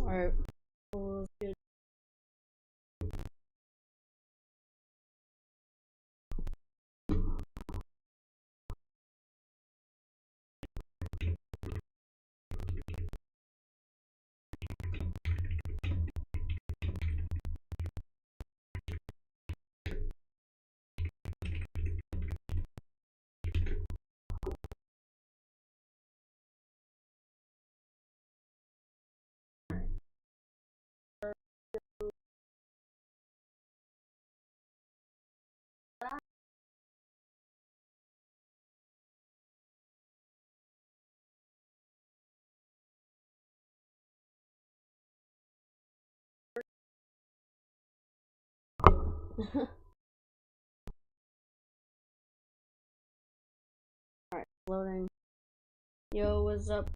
Alright, well, good. Alright, loading. Yo, what's up?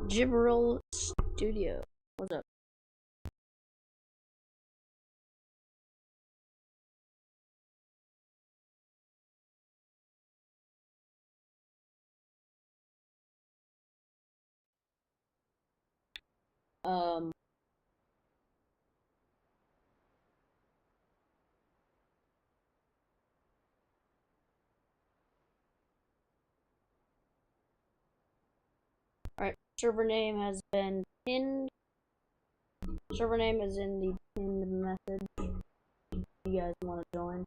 Gibberel Studio. What's up? Um, Alright, server name has been pinned. Server name is in the pinned message. If you guys want to join.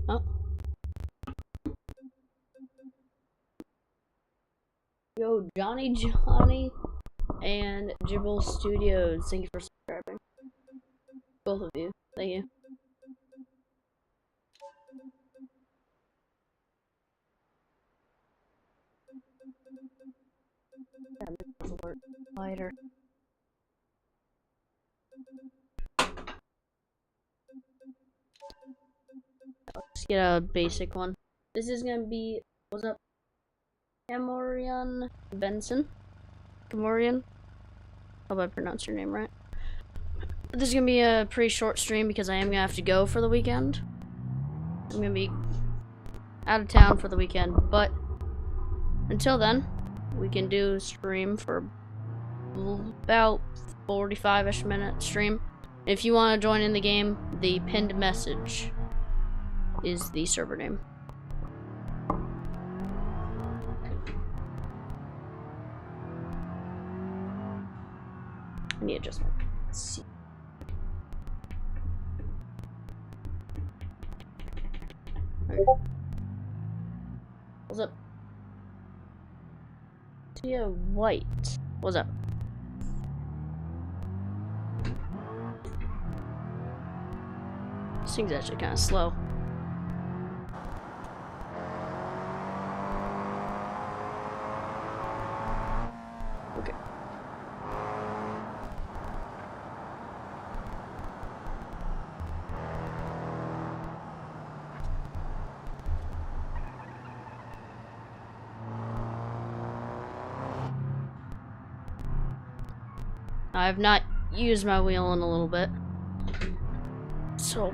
Oh. Yo, Johnny and Gibberel Studios, thank you for subscribing. Both of you, thank you. Yeah, make this alert lighter. Let's get a basic one. This is gonna be, what's up? Camorian Benson. Camorian? Hope I pronounced your name right. This is gonna be a pretty short stream because I am gonna have to go for the weekend. I'm gonna be out of town for the weekend, but until then, we can do a stream for about 45-ish minute stream. If you want to join in the game, the pinned message is the server name. I need adjustment. Let's see. Right. What's up? Tia White. What's up? This thing's actually kind of slow. Okay. I have not used my wheel in a little bit, so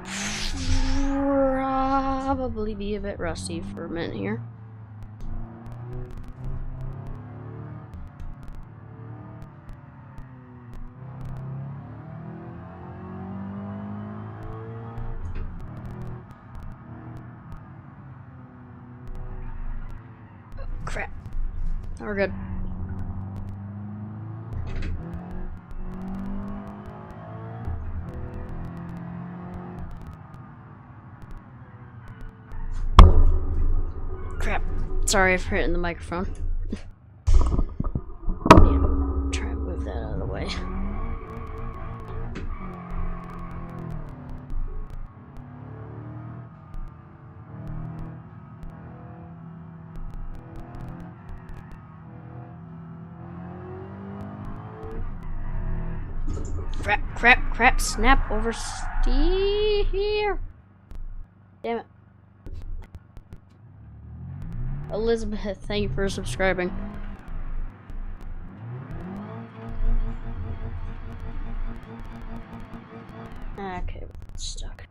probably be a bit rusty for a minute here. Crap. We're good. Crap. Sorry for hitting the microphone. Yeah, try and move that out of the way. Crap, snap over steer. Damn it. Elizabeth, thank you for subscribing. Okay, it's stuck.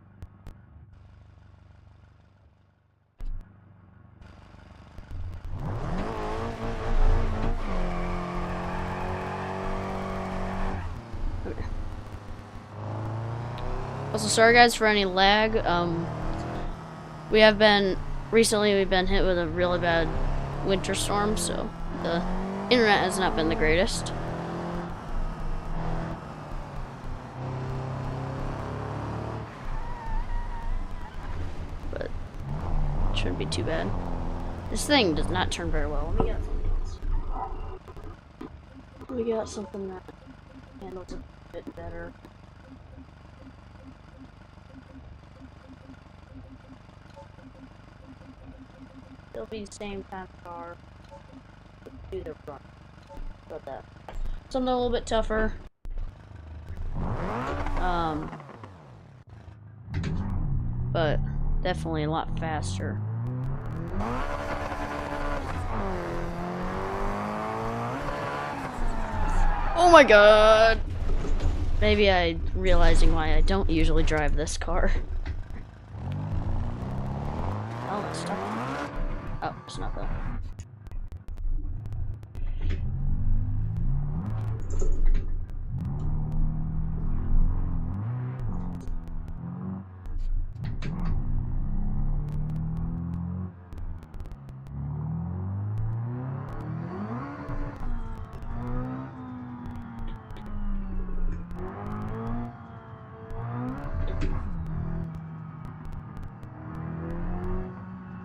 Okay. Also, sorry guys for any lag. We've been hit with a really bad winter storm, so the internet has not been the greatest. But it shouldn't be too bad. This thing does not turn very well. Let me get something else. Let me get something that handles a bit better. It'll be the same kind of car. Do the front. About that. Something a little bit tougher. But definitely a lot faster. Oh my god! Maybe I'm realizing why I don't usually drive this car. Oh, it's stuck. Oh, it's not though.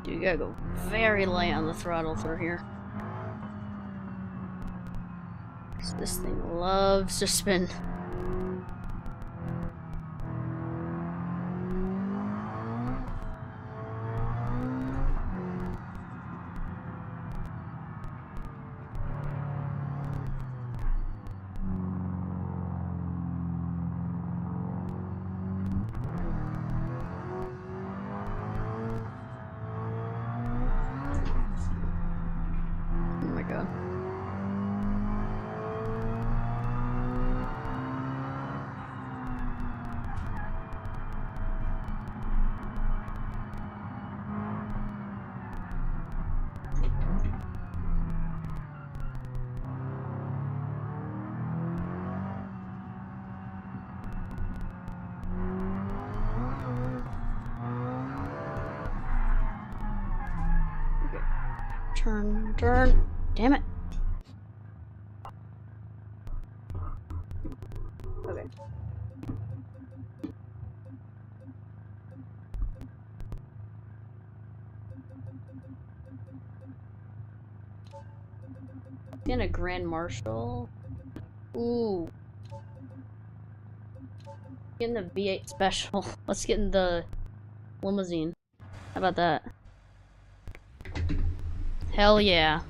Dude, you gotta go very light on the throttle through here. This thing loves to spin. Oh my god. Turn. Damn it. Okay. In a Grand Marshal. Ooh. Getting the V8 special. Let's get in the limousine. How about that? Hell yeah.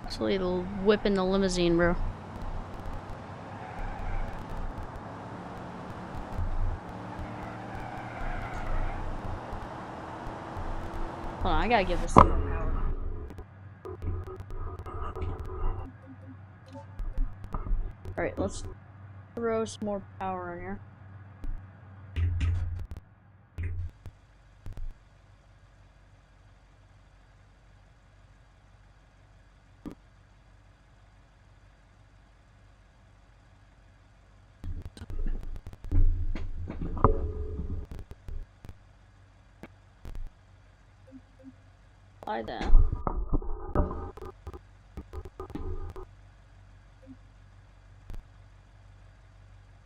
So it'll whip in the limousine, bro. Hold on, I gotta give this some more power. Alright, let's throw some more power in here. Apply that.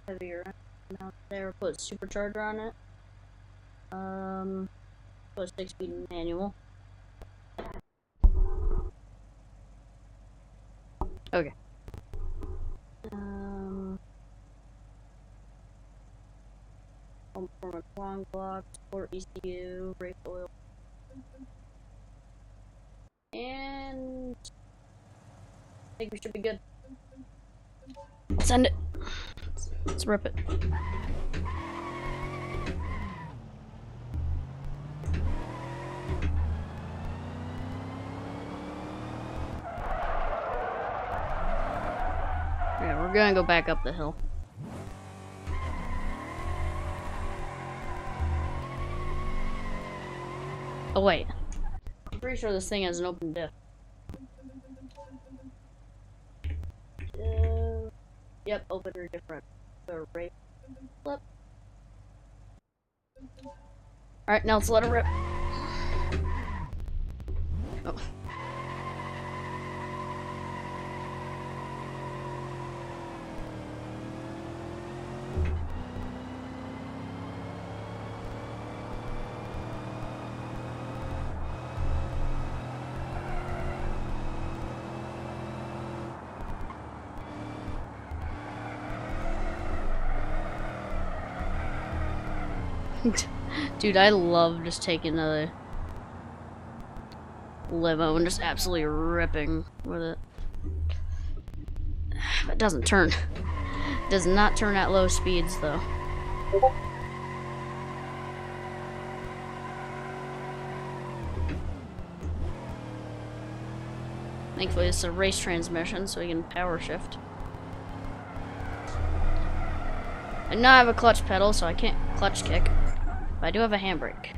Heavier. Now there, put supercharger on it. Put a 6-speed manual. Okay. Pump from a long block, support ECU, brake oil. And I think we should be good. Send it. Let's rip it. Yeah, we're gonna go back up the hill. Oh wait, I'm pretty sure this thing has an open diff. Yep, open or different. So right flip. Alright, now let's let it rip. Oh. Dude, I love just taking a limo and just absolutely ripping with it. It doesn't turn. It does not turn at low speeds, though. Thankfully, it's a race transmission, so we can power shift. I now have a clutch pedal, so I can't clutch kick. But I do have a handbrake.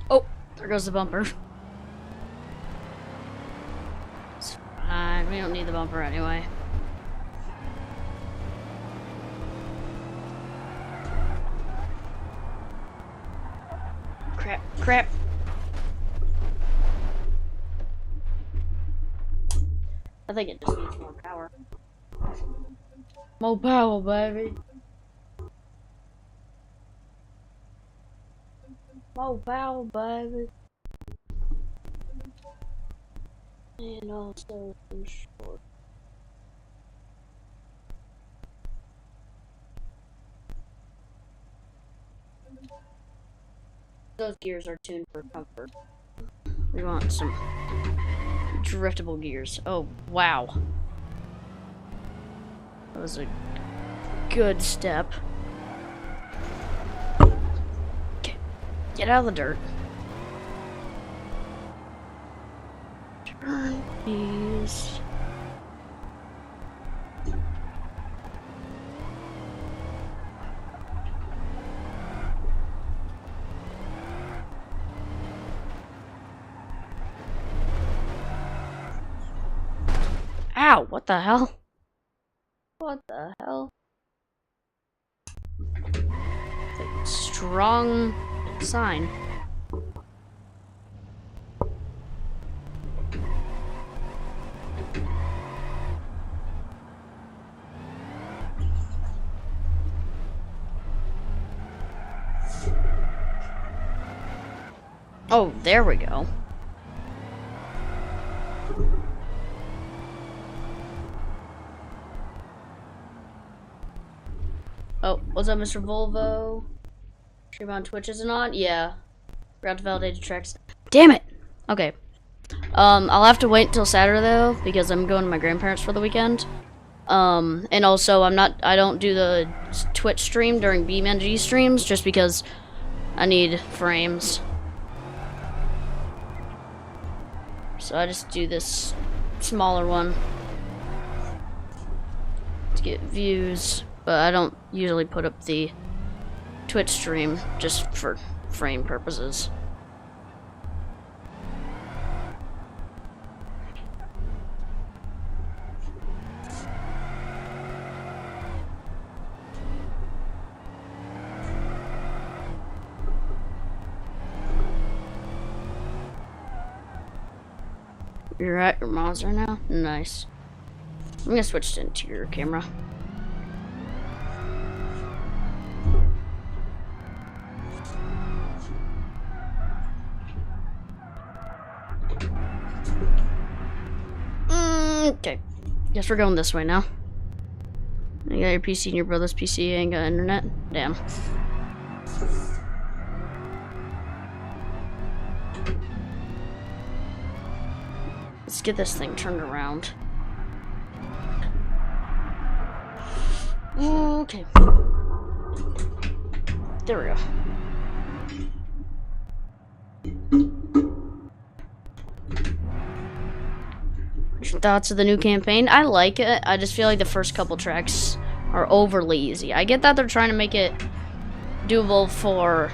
Oh, there goes the bumper. It's fine, we don't need the bumper anyway. Crap, crap. I think it just needs more power. More power, baby. More power, baby. And also short. Those gears are tuned for comfort. We want some driftable gears. Oh, wow. That was a good step. Okay, get out of the dirt. Turn these. Ow! What the hell? What the hell? Strong sign. Oh, there we go. Oh, what's up, Mr. Volvo? Stream on Twitch isn't on? Yeah. Forgot to validate the tracks. Damn it! Okay. I'll have to wait until Saturday though, because I'm going to my grandparents for the weekend. And also I don't do the Twitch stream during Beammp streams just because I need frames. So I just do this smaller one to get views, but I don't usually put up the Twitch stream just for frame purposes. You're at your mom's right now? Nice. I'm gonna switch to interior camera. Okay. Guess we're going this way now. You got your PC and your brother's PC ain't got internet? Damn. Let's get this thing turned around. Okay. There we go. What's your thoughts of the new campaign? I like it. I just feel like the first couple tracks are overly easy. I get that they're trying to make it doable for,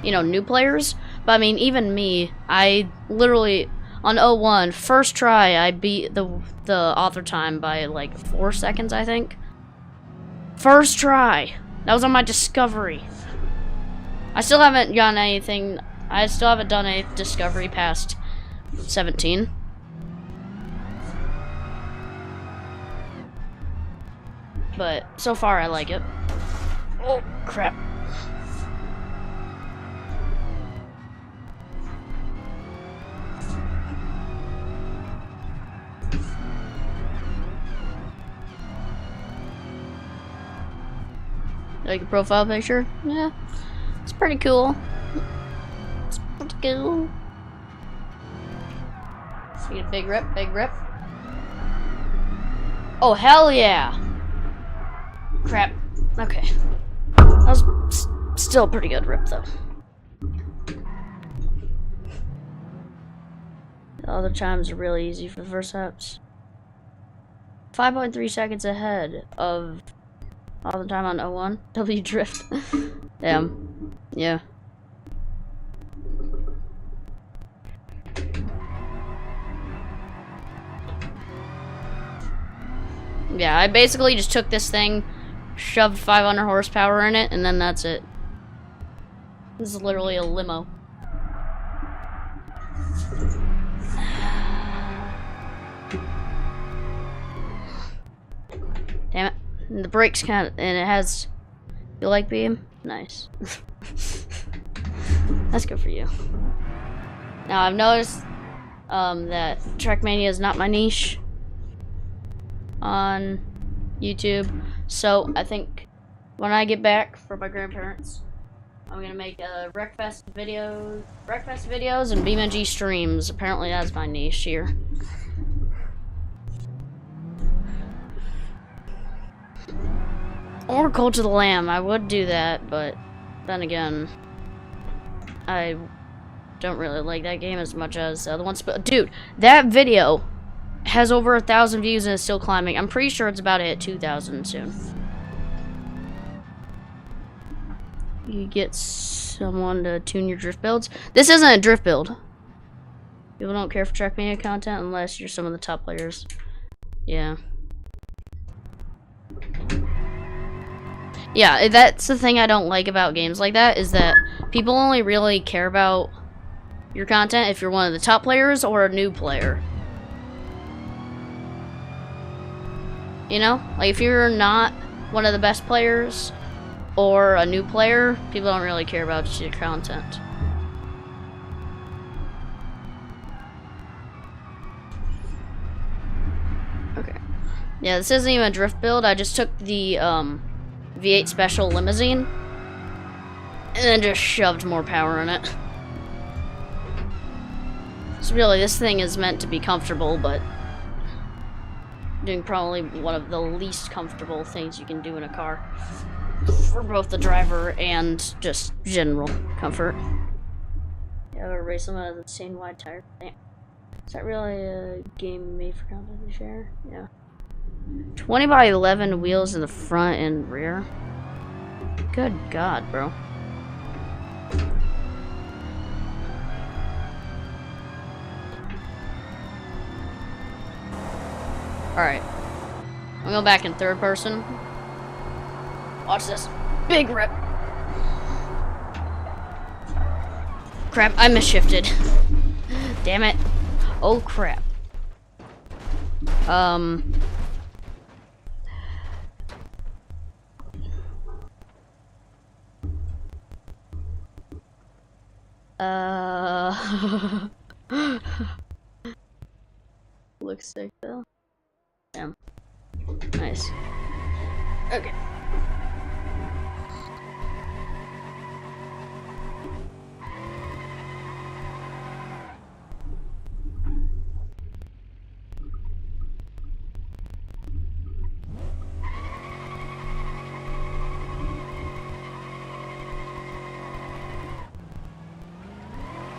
you know, new players. But I mean, even me, I literally... On 01, first try, I beat the author time by like 4 seconds, I think. First try. That was on my discovery. I still haven't gotten anything. I still haven't done a discovery past 17. But so far, I like it. Oh, crap. Like a profile picture? Yeah. It's pretty cool. It's pretty cool. See a big rip, big rip. Oh, hell yeah! Crap. Okay. That was still a pretty good rip, though. The other times are really easy for the first apps. 5.3 seconds ahead of all the time on 01. W drift. Damn. Yeah. Yeah, I basically just took this thing, shoved 500 horsepower in it, and then that's it. This is literally a limo. Damn it. And the brakes kind of, and it has, you like Beammp? Nice. That's good for you. Now I've noticed that Trackmania is not my niche on YouTube, so I think when I get back from my grandparents, I'm gonna make breakfast videos and Beammp streams. Apparently that's my niche here. Or Cult of the Lamb. I would do that, but then again, I don't really like that game as much as the other ones. But dude, that video has over 1,000 views and is still climbing. I'm pretty sure it's about to hit 2,000 soon. You get someone to tune your drift builds. This isn't a drift build. People don't care for Trackmania content unless you're some of the top players. Yeah. Yeah, that's the thing I don't like about games like that, is that people only really care about your content if you're one of the top players or a new player. You know? Like, if you're not one of the best players or a new player, people don't really care about your content. Okay. Yeah, this isn't even a drift build. I just took the V8 Special Limousine and then just shoved more power in it. So really, this thing is meant to be comfortable, but doing probably one of the least comfortable things you can do in a car for both the driver and just general comfort. Yeah, I'll erase them out of the same wide tire. Is that really a game made for content to share? Yeah. 20 by 11 wheels in the front and rear. Good God, bro. Alright. I'll go back in third person. Watch this. Big rip. Crap, I misshifted. Damn it. Oh, crap. Looks sick though. Damn. Nice. Okay.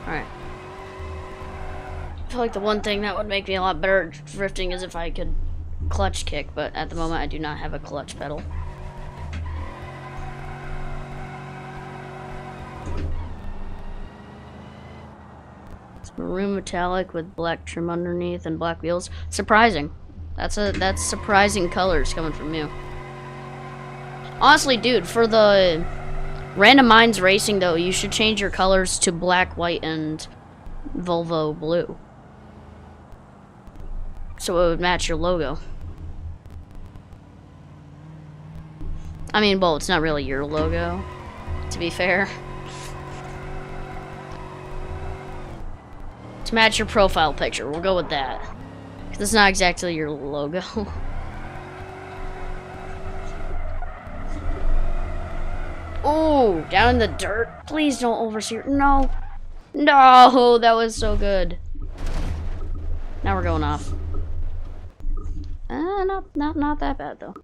Alright. I feel like the one thing that would make me a lot better at drifting is if I could clutch kick, but at the moment I do not have a clutch pedal. It's maroon metallic with black trim underneath and black wheels. Surprising. That's surprising colors coming from you. Honestly, dude, for the Random Minds Racing though, you should change your colors to black, white, and Volvo blue. So it would match your logo. I mean, well, it's not really your logo, to be fair. To match your profile picture, we'll go with that. 'Cause it's not exactly your logo. Oh, down in the dirt. Please don't oversteer. No. No, that was so good. Now we're going off. Not that bad though.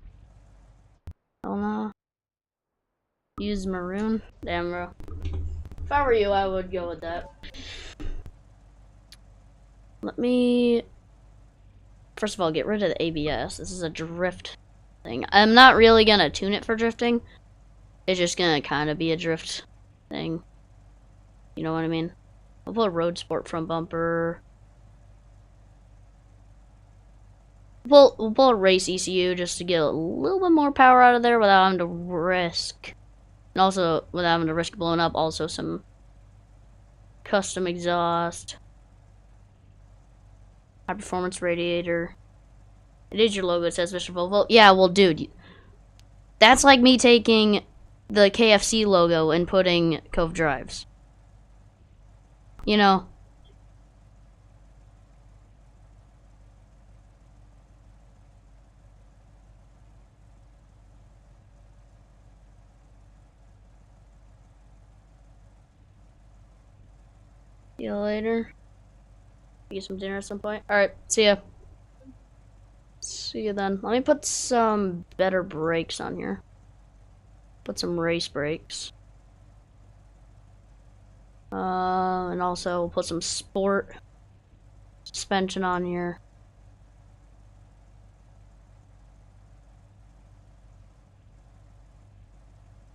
Oh no. Use maroon. Damn, bro. If I were you, I would go with that. Let me first of all get rid of the ABS. This is a drift thing. I'm not really gonna tune it for drifting. It's just gonna kind of be a drift thing. You know what I mean? I'll put a road sport front bumper. We'll pull a race ECU just to get a little bit more power out of there without having to risk. And also, without having to risk blowing up, also some custom exhaust. High performance radiator. It is your logo, it says Mr. Volvo. Yeah, well, dude. That's like me taking the KFC logo and putting Cove Drives. You know. See you later. Get some dinner at some point. Alright, see ya. See you then. Let me put some better brakes on here. Put some race brakes. And also we'll put some sport suspension on here.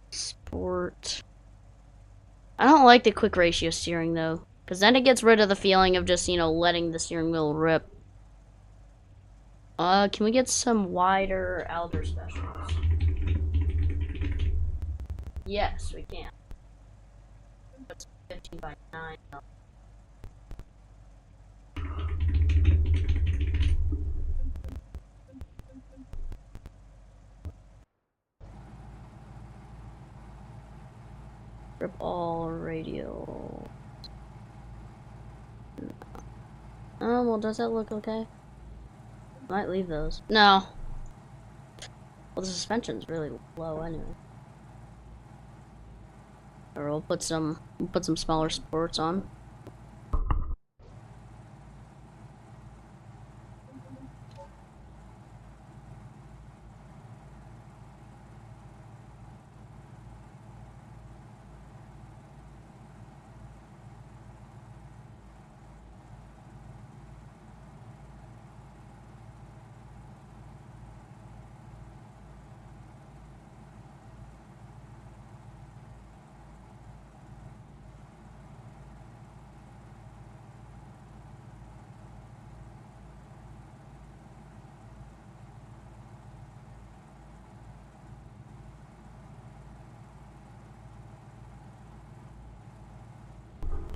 Sport. I don't like the quick ratio steering though, because then it gets rid of the feeling of just, you know, letting the steering wheel rip. Can we get some wider Alder specials? Yes, we can. That's 15 by 9. Rip all radial. Oh, well, does that look okay? Might leave those. No. Well, the suspension's really low anyway. Or we'll put some smaller sports on.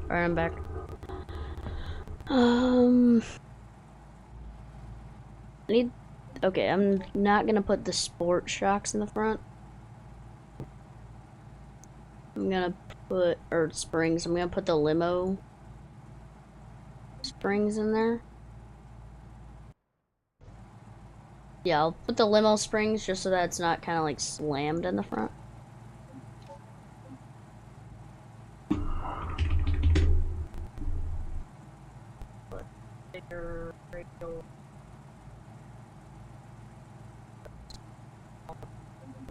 Alright, I'm back. Okay, I'm not gonna put the sport shocks in the front. I'm gonna put, or springs, I'm gonna put the limo springs in there. Yeah, I'll put the limo springs just so that it's not kind of like slammed in the front. Bigger radial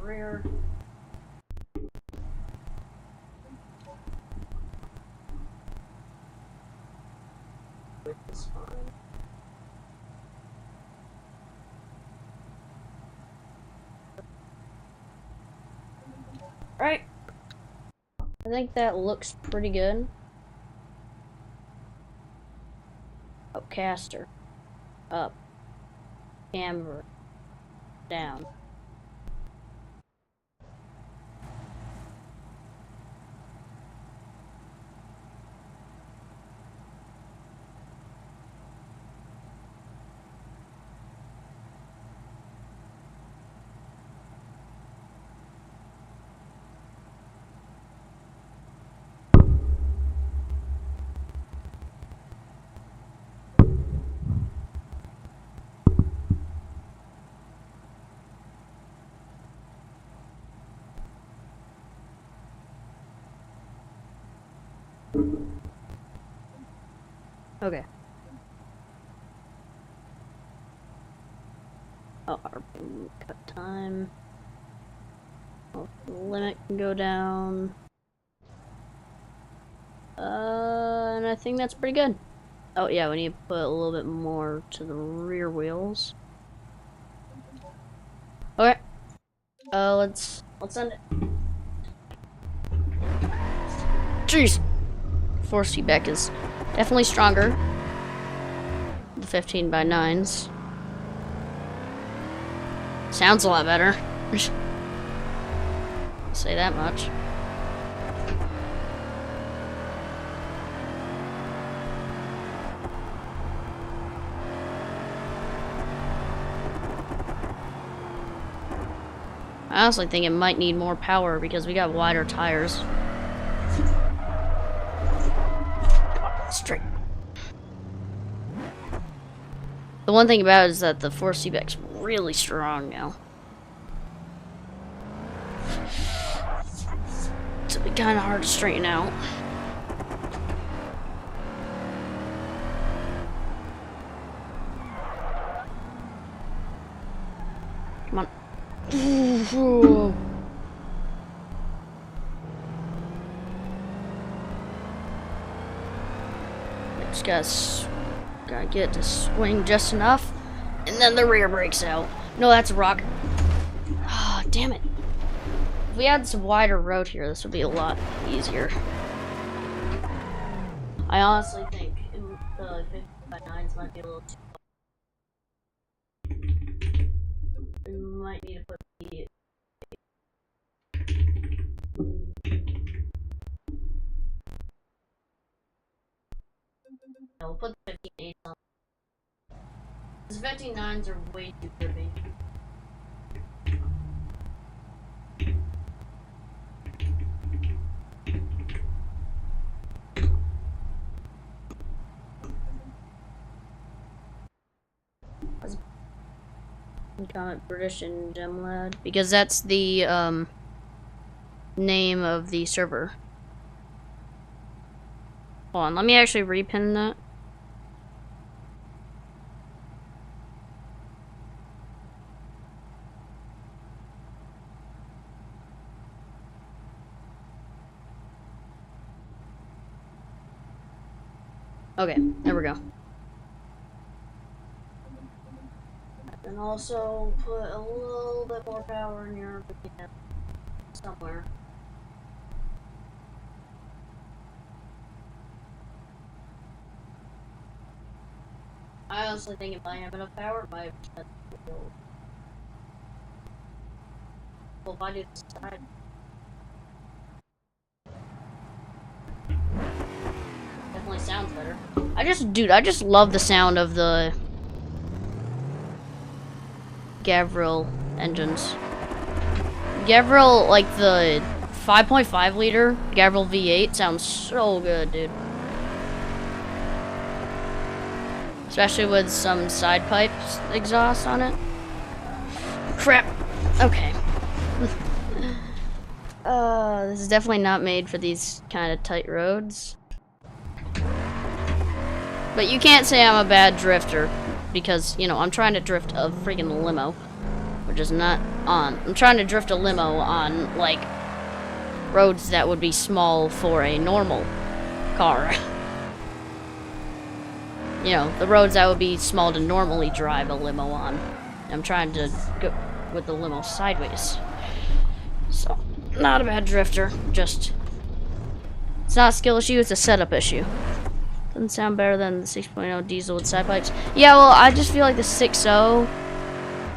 rear. Width is fine. Right. I think that looks pretty good. Oh, caster. Up. Camber. Down. Okay. Oh, our cut time. Oh, the limit can go down. And I think that's pretty good. Oh yeah, we need to put a little bit more to the rear wheels. Okay. Let's send it. Jeez. Force feedback is definitely stronger. The 15 by 9s. Sounds a lot better. Say that much. I honestly think it might need more power because we got wider tires. Straight. The one thing about it is that the force feedback's really strong now. It's be kind of hard to straighten out. Come on. Just gotta get to swing just enough, and then the rear brakes out. No, that's a rock. Ah, oh, damn it. If we had some wider road here, this would be a lot easier. I honestly think the 50 by 9s might be a little too might need to put the... No, we'll put the 15.8s on. Because 15.9s are way too pretty. Comment British and Gemlad because that's the name of the server. Hold on, let me actually repin that. Okay, there we go. And also put a little bit more power in your somewhere. I honestly think if I have enough power, it might have well, if I do this side. Definitely sounds better. I just love the sound of the Gavril engines. Gavril, like the 5.5 liter Gavril V8 sounds so good, dude. Especially with some side pipes exhaust on it. Crap. Okay. This is definitely not made for these kind of tight roads. But you can't say I'm a bad drifter. Because, you know, I'm trying to drift a freaking limo. Which is not on. I'm trying to drift a limo on, like, roads that would be small for a normal car. You know, the roads that would be small to normally drive a limo on. I'm trying to go with the limo sideways. So, not a bad drifter. Just, it's not a skill issue, it's a setup issue. Doesn't sound better than the 6.0 diesel with side pipes. Yeah, well, I just feel like the 6.0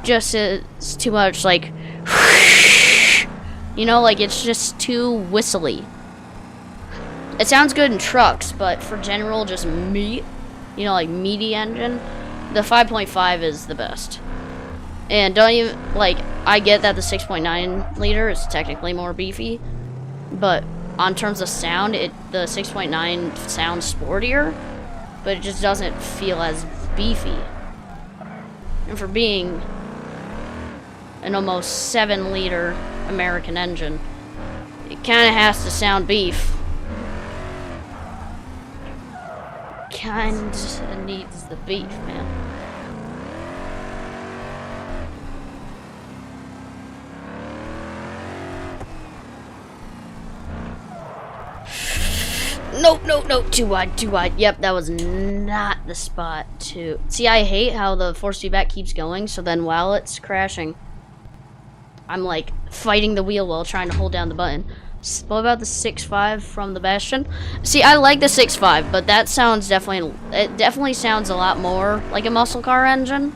just is too much, like, you know, like, it's just too whistly. It sounds good in trucks, but for general, just meat, you know, like, meaty engine, the 5.5 is the best. And don't even, like, I get that the 6.9 liter is technically more beefy, but on terms of sound, the 6.9 sounds sportier, but it just doesn't feel as beefy. And for being an almost 7 liter American engine, it kind of has to sound beef. Kind of needs the beef, man. Nope, too wide. Yep, that was not the spot to... See, I hate how the force feedback keeps going, so then while it's crashing, I'm, like, fighting the wheel while trying to hold down the button. What about the 6.5 from the Bastion? See, I like the 6.5, but that sounds it definitely sounds a lot more like a muscle car engine.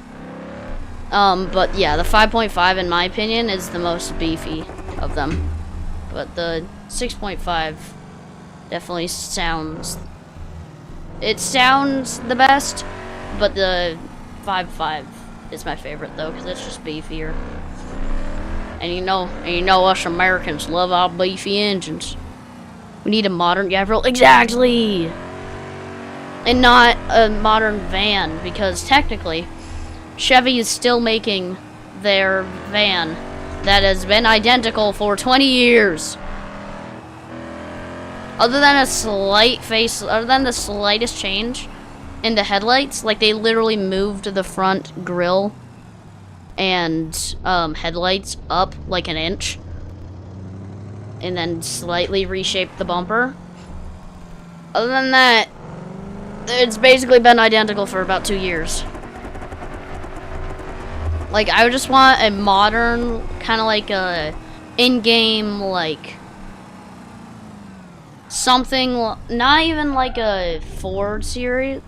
But yeah, the 5.5, in my opinion, is the most beefy of them. But the 6.5... definitely sounds... It sounds the best, but the 5.5 is my favorite though, because it's just beefier. And you know us Americans love our beefy engines. We need a modern Gavril. Exactly! And not a modern van, because technically, Chevy is still making their van that has been identical for 20 years. Other than the slightest change in the headlights, like they literally moved the front grille and headlights up like an inch, and then slightly reshaped the bumper. Other than that, it's basically been identical for about 2 years. Like, I would just want a modern, kind of like a in-game, like... something, not even like a Ford series,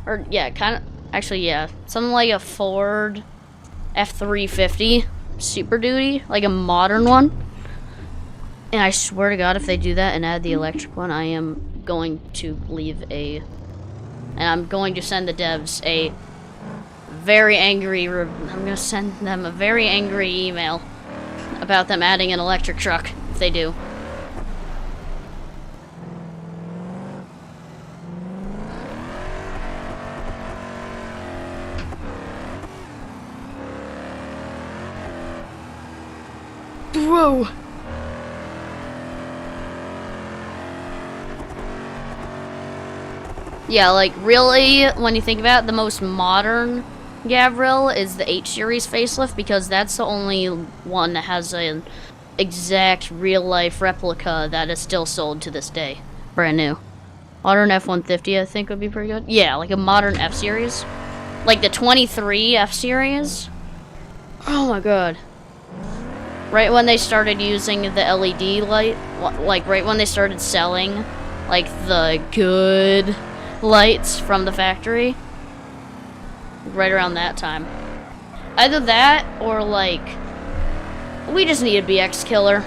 or yeah, kind of, actually yeah, something like a Ford F350 Super Duty, like a modern one. And I swear to God, if they do that and add the electric one, I am going to leave and I'm going to send the devs a very angry, I'm gonna send them a very angry email about them adding an electric truck, if they do. Whoa! Yeah, like, really, when you think about it, the most modern Gavril is the H-Series facelift, because that's the only one that has an exact real-life replica that is still sold to this day. Brand new. Modern F-150, I think, would be pretty good. Yeah, like a modern F-Series. Like the 23 F-Series. Oh my god. Right when they started using the LED light, like right when they started selling, like, the good lights from the factory. Right around that time. Either that, or, like, we just need a BX killer.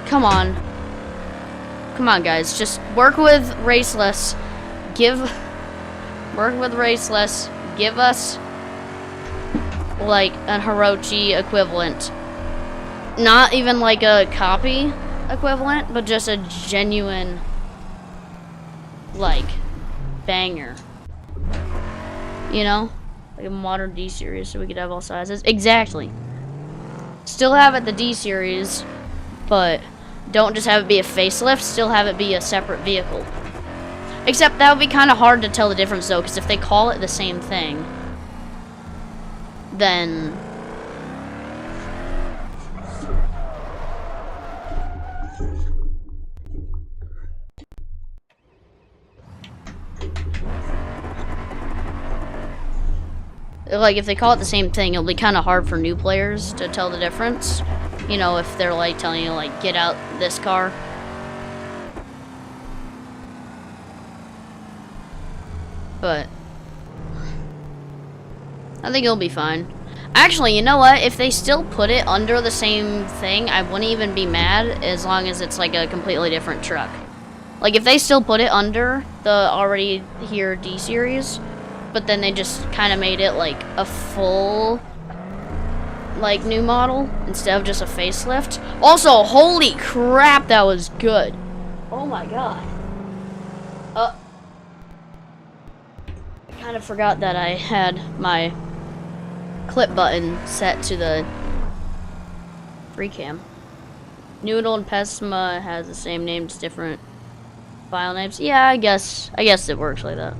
Come on. Come on, guys. Just work with Raceless. Work with Raceless. Give us, like, an Hirochi equivalent. Not even, like, a copy equivalent, but just a genuine, like, banger. You know? Like a modern D-Series, so we could have all sizes. Exactly. Still have it the D-Series, but don't just have it be a facelift, still have it be a separate vehicle. Except that would be kind of hard to tell the difference, though, because if they call it the same thing, then... like, if they call it the same thing, it'll be kind of hard for new players to tell the difference. You know, if they're, like, telling you, like, get out this car. But I think it'll be fine. Actually, you know what? If they still put it under the same thing, I wouldn't even be mad, as long as it's, like, a completely different truck. Like, if they still put it under the already here D-Series, but then they just kind of made it like a full, like, new model instead of just a facelift. Also, holy crap, that was good. Oh my god. I kind of forgot that I had my clip button set to the free cam. Noodle and Pesma has the same names, different file names. Yeah, I guess it works like that.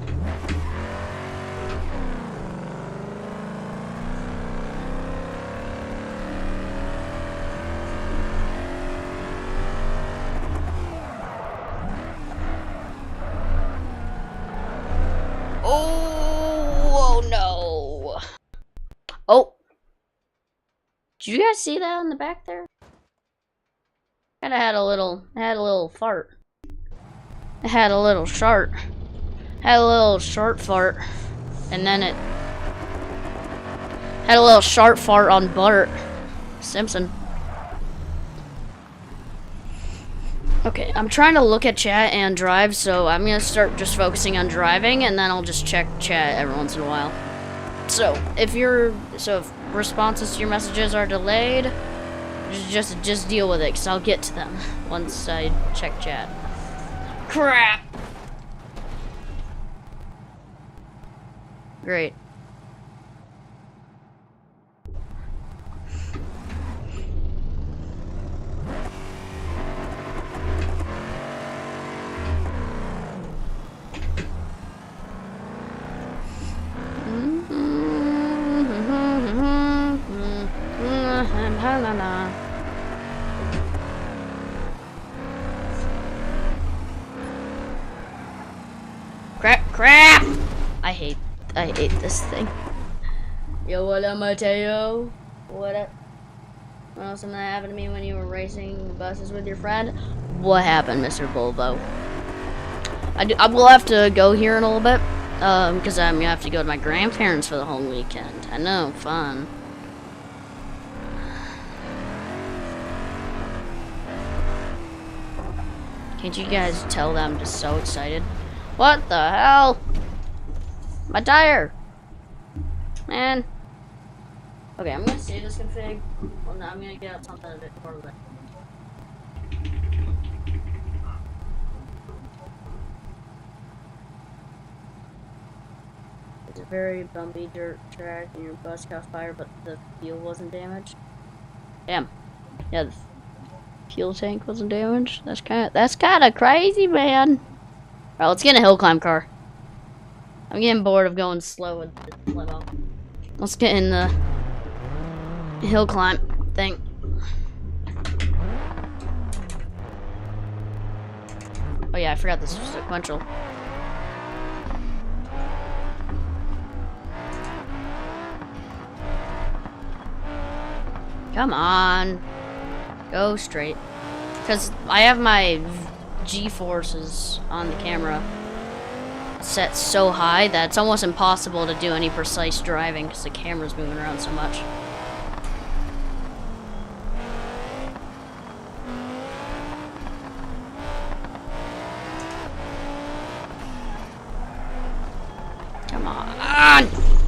Oh no. Oh. Did you guys see that on the back there? Kinda had a little fart. It had a little shart. Had a little short fart. And then it had a little shart fart on Bart Simpson. Okay, I'm trying to look at chat and drive, so I'm gonna start just focusing on driving, and then I'll just check chat every once in a while. So if responses to your messages are delayed, just deal with it, cause I'll get to them once I check chat. Crap. Great. Crap! I hate this thing. Yo, what up, Mateo? What up? Well, something that happened to me when you were racing buses with your friend? What happened, Mr. Volvo? I will have to go here in a little bit. Because I'm gonna have to go to my grandparents for the whole weekend. I know, fun. Can't you guys tell that I'm just so excited? What the hell? My tire! Man. Okay, I'm gonna save this config. Well, no, I'm gonna get out something a bit more of it. It's a very bumpy dirt track and your bus caught fire, but the fuel wasn't damaged. Damn. Yeah, the fuel tank wasn't damaged. That's kind of crazy, man. Alright, let's get in a hill climb car. I'm getting bored of going slow with the limo. Let's get in the hill climb thing. Oh yeah, I forgot this was sequential. Come on. Go straight. Because I have my G-forces on the camera set so high that it's almost impossible to do any precise driving because the camera's moving around so much. Come on!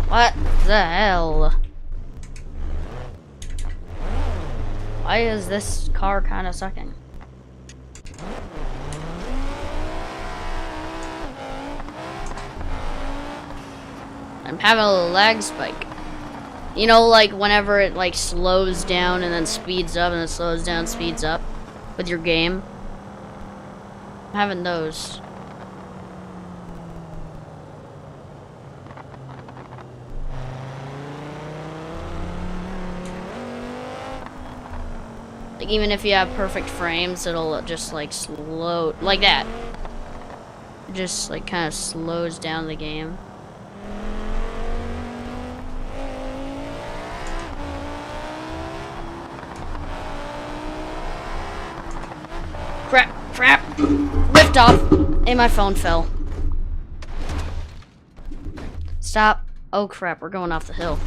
What the hell? Why is this car kind of sucking? I'm having a little lag spike. You know, like whenever it like slows down and then speeds up and then slows down, speeds up with your game. I'm having those. Like even if you have perfect frames, it'll just like slow like that. Just like kind of slows down the game. Crap, lift off, and my phone fell. Stop. Oh crap, we're going off the hill.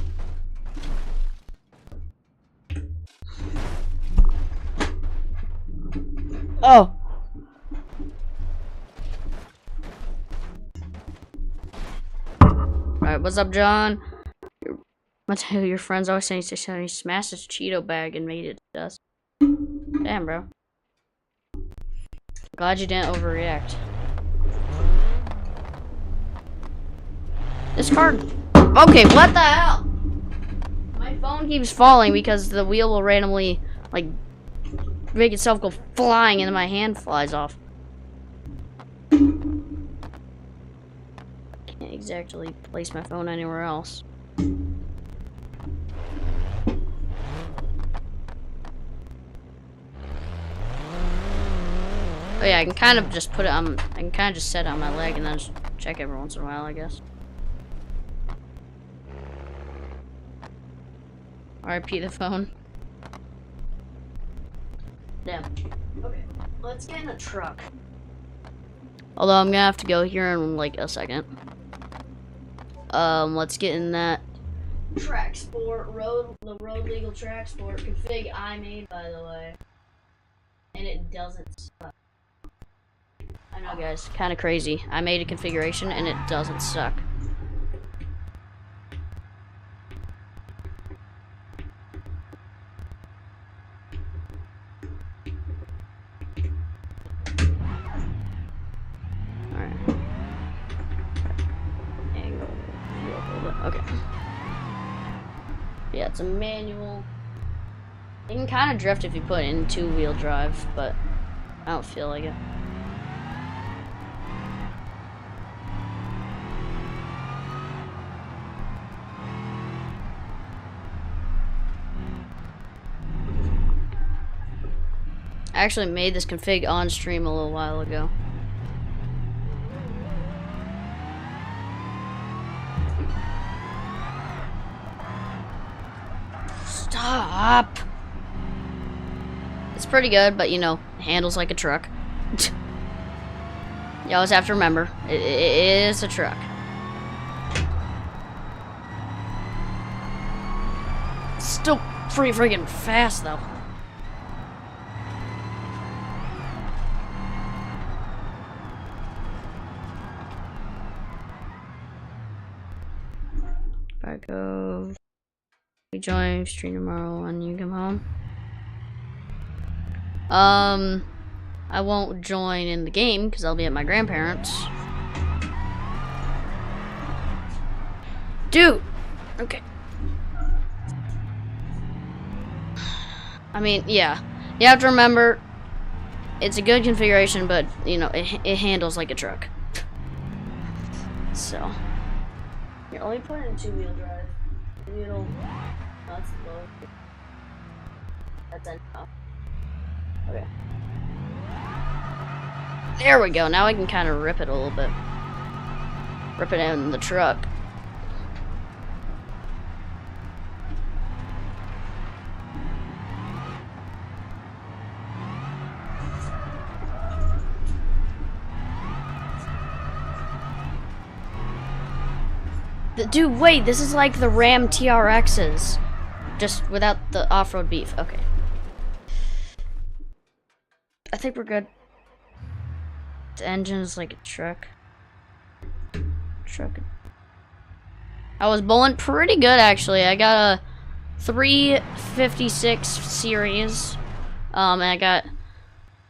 Oh. Alright, what's up, John? I tell you, your friends always saying he smashed his Cheeto bag and made it to dust. Damn, bro. Glad you didn't overreact. This car... Okay, what the hell? My phone keeps falling because the wheel will randomly, like, make itself go flying and then my hand flies off. Can't exactly place my phone anywhere else. Oh yeah, I can kind of just put it on, I can kind of just set it on my leg and then just check every once in a while, I guess. RIP the phone. Damn. Okay, let's get in a truck. Although I'm gonna have to go here in like a second. Let's get in that track sport, the road legal track sport config I made, by the way. And it doesn't suck. I know, guys, kind of crazy. I made a configuration and it doesn't suck. Alright. Okay. Yeah, it's a manual. You can kind of drift if you put it in two-wheel drive, but I don't feel like it. I actually made this config on stream a little while ago. Stop! It's pretty good, but you know, it handles like a truck. You always have to remember, it is a truck. pretty freaking fast, though. If I go... We join stream tomorrow when you come home. I won't join in the game because I'll be at my grandparents'. Dude! Okay. I mean, yeah. You have to remember, it's a good configuration, but, you know, it handles like a truck. So. Here, let me put it in two-wheel drive. Maybe it'll... That's low. That's enough. Okay. There we go. Now I can kind of rip it a little bit. Rip it in the truck. Dude, wait, this is like the Ram TRXs. Just without the off-road beef. Okay. I think we're good. The engine is like a truck. I was bowling pretty good, actually. I got a 356 series. And I got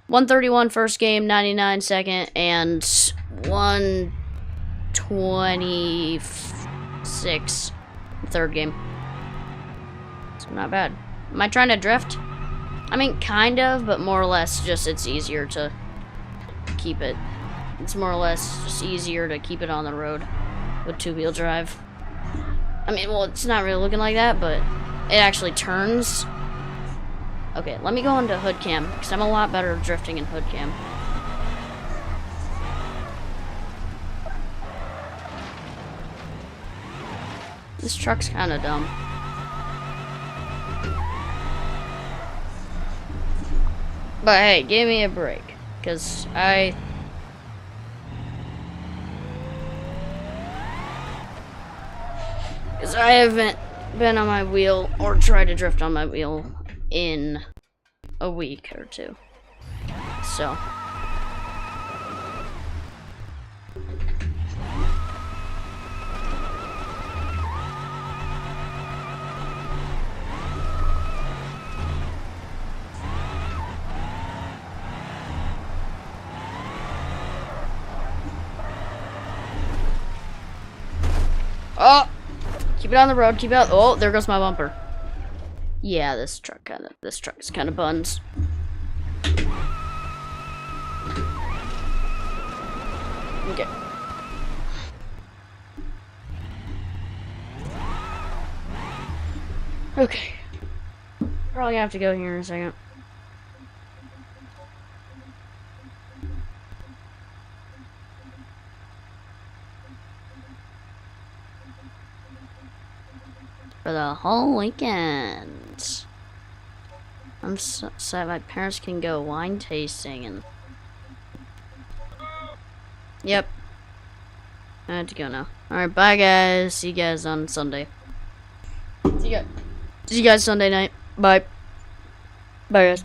131 first game, 99 second, and 126 third game. So not bad. Am I trying to drift? I mean, kind of, but more or less just it's easier to keep it. It's more or less just easier to keep it on the road with two-wheel drive. I mean, well, it's not really looking like that, but it actually turns. Okay, let me go into hood cam, because I'm a lot better at drifting in hood cam. This truck's kind of dumb. But hey, give me a break, because I haven't been on my wheel or tried to drift on my wheel in a week or two. So. Oh! Keep it on the road, keep it out. Oh, there goes my bumper. Yeah, this truck is kind of buns. Okay. Okay. Probably have to go here in a second. For the whole weekend. I'm so sad my parents can go wine tasting and... Yep. I have to go now. Alright, bye guys. See you guys on Sunday. See you guys Sunday night. Bye. Bye guys.